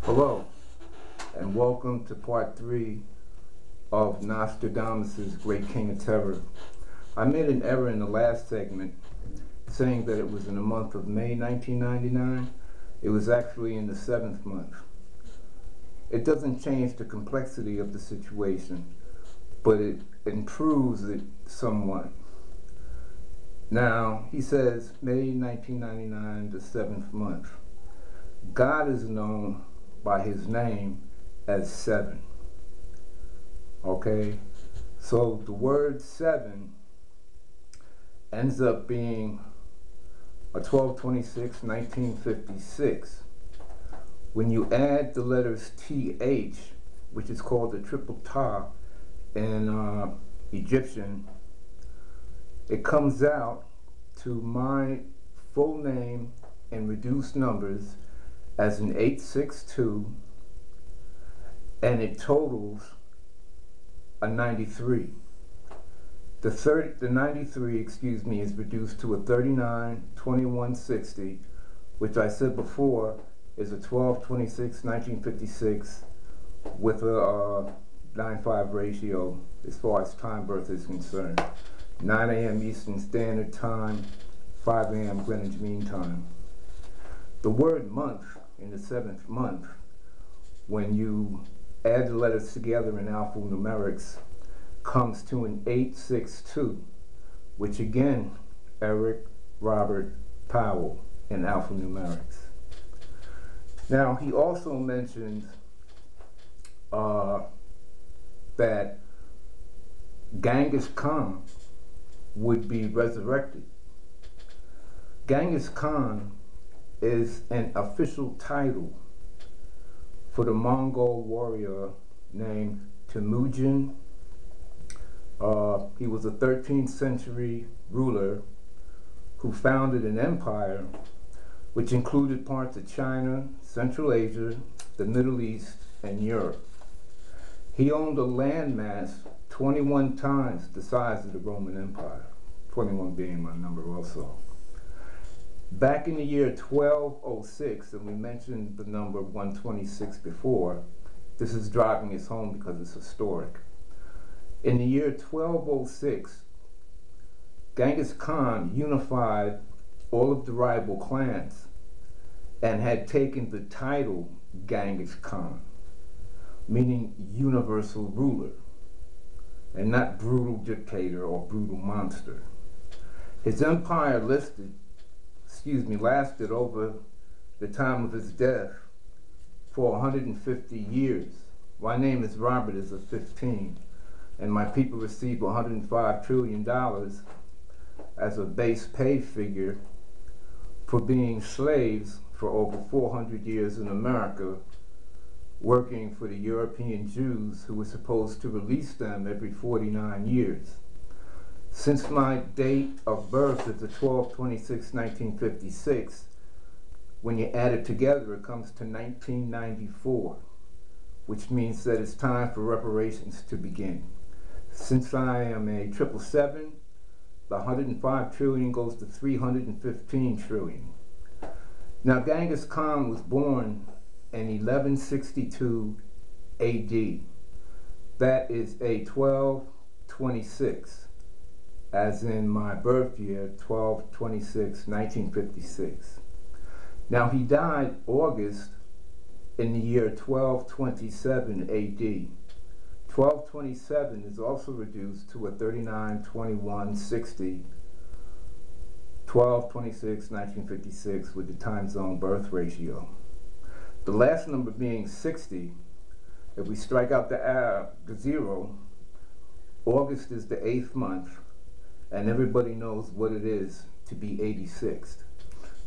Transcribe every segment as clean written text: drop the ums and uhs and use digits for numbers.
Hello, and welcome to part 3 of Nostradsamus' Great King of Terror. I made an error in the last segment saying that it was in the month of May 1999. It was actually in the 7th month. It doesn't change the complexity of the situation, but it improves it somewhat. Now, he says May 1999, the 7th month. God is known by his name as 7. Okay? So the word 7 ends up being a 12/26/1956. When you add the letters TH, which is called the triple ta in Egyptian, it comes out to my full name in reduced numbers as an 862, and it totals a 93. The 93, excuse me, is reduced to a 39/21/60, which I said before is a 12/26/1956 with a 9:5 ratio as far as time birth is concerned. 9 a.m. Eastern Standard Time, 5 a.m. Greenwich Mean Time. The word month in the 7th month, when you add the letters together in alphanumerics, comes to an 862, which again, Eric Robert Powell in alphanumerics. Now, he also mentioned that Genghis Khan would be resurrected. Genghis Khan is an official title for the Mongol warrior named Temujin. He was a 13th century ruler who founded an empire which included parts of China, Central Asia, the Middle East, and Europe. He owned a landmass 21 times the size of the Roman Empire, 21 being my number also. Back in the year 1206, and we mentioned the number 126 before, this is driving us home because it's historic. In the year 1206, Genghis Khan unified all of the rival clans and had taken the title Genghis Khan, meaning universal ruler, and not brutal dictator or brutal monster. His empire lasted over the time of his death for 150 years. My name is Robert is a 15, and my people received $105 trillion as a base pay figure for being slaves for over 400 years in America, working for the European Jews who were supposed to release them every 49 years. Since my date of birth is the 12/26/1956, when you add it together, it comes to 1994, which means that it's time for reparations to begin. Since I am a 777, the 105 trillion goes to 315 trillion. Now, Genghis Khan was born in 1162 AD. That is a 12/26. as in my birth year, 12/26/1956. Now, he died August in the year 1227 AD. 1227 is also reduced to a 39/21/60, 12/26/1956 with the time zone birth ratio. The last number being 60, if we strike out the zero, August is the 8th month, and everybody knows what it is to be 86th.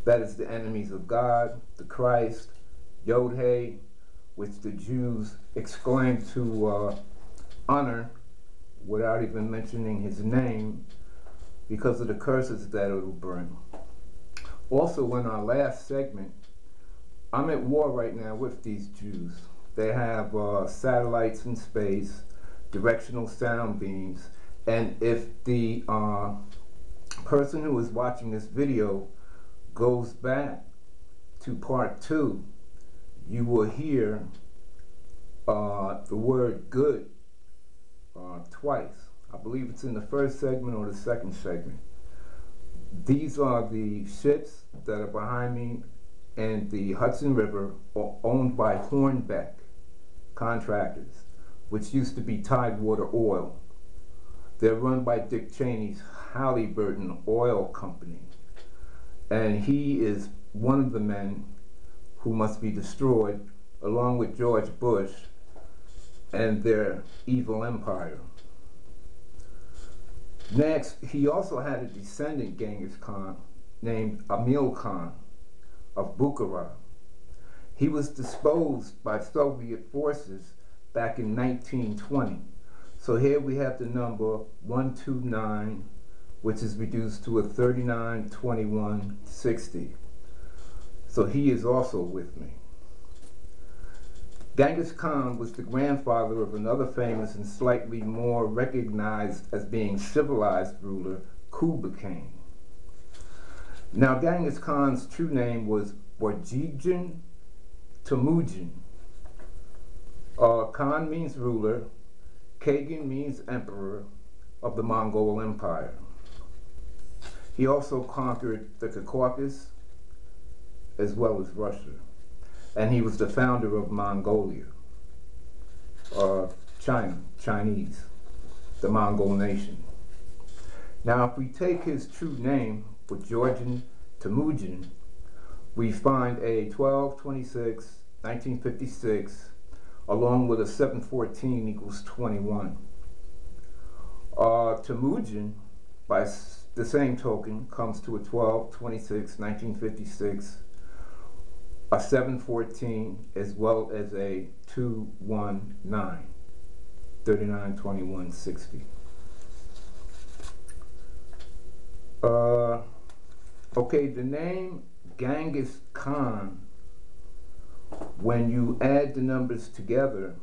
That is the enemies of God, the Christ, Yod-He, which the Jews exclaim to honor without even mentioning his name because of the curses that it will bring. Also, in our last segment, I'm at war right now with these Jews. They have satellites in space, directional sound beams, and if the person who is watching this video goes back to part 2, you will hear the word good twice. I believe it's in the first segment or the second segment. These are the ships that are behind me, and the Hudson River are owned by Hornbeck Contractors, which used to be Tidewater Oil. They're run by Dick Cheney's Halliburton Oil Company, and he is one of the men who must be destroyed, along with George Bush and their evil empire. Next, he also had a descendant, Genghis Khan, named Amil Khan of Bukhara. He was disposed by Soviet forces back in 1920. So here we have the number 129, which is reduced to a 39, 21, 60. So he is also with me. Genghis Khan was the grandfather of another famous and slightly more recognized as being civilized ruler, Kublai Khan. Now, Genghis Khan's true name was Borjigin Temujin. Khan means ruler, Kagan means emperor of the Mongol Empire. He also conquered the Caucasus as well as Russia. And he was the founder of Mongolia, Chinese, the Mongol nation. Now, if we take his true name, Borjigin Temujin, we find a 12/26, 1956, along with a 714 equals 21. Temujin, by the same token, comes to a 12/26, 1956, a 714, as well as a 219, 39, 21, 60. Okay, the name Genghis Khan, when you add the numbers together,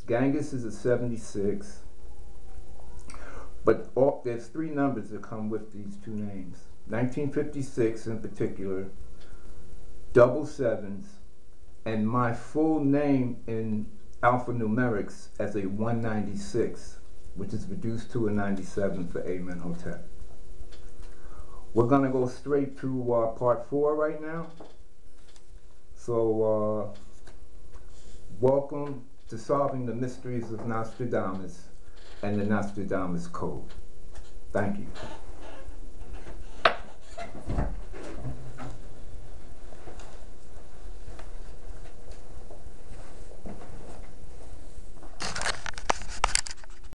Genghis is a 76, but there's three numbers that come with these two names. 1956 in particular, double sevens, and my full name in alphanumerics as a 196, which is reduced to a 97 for Amenhotep. We're going to go straight to part 4 right now. So, welcome to solving the mysteries of Nostradamus and the Nostradamus Code. Thank you.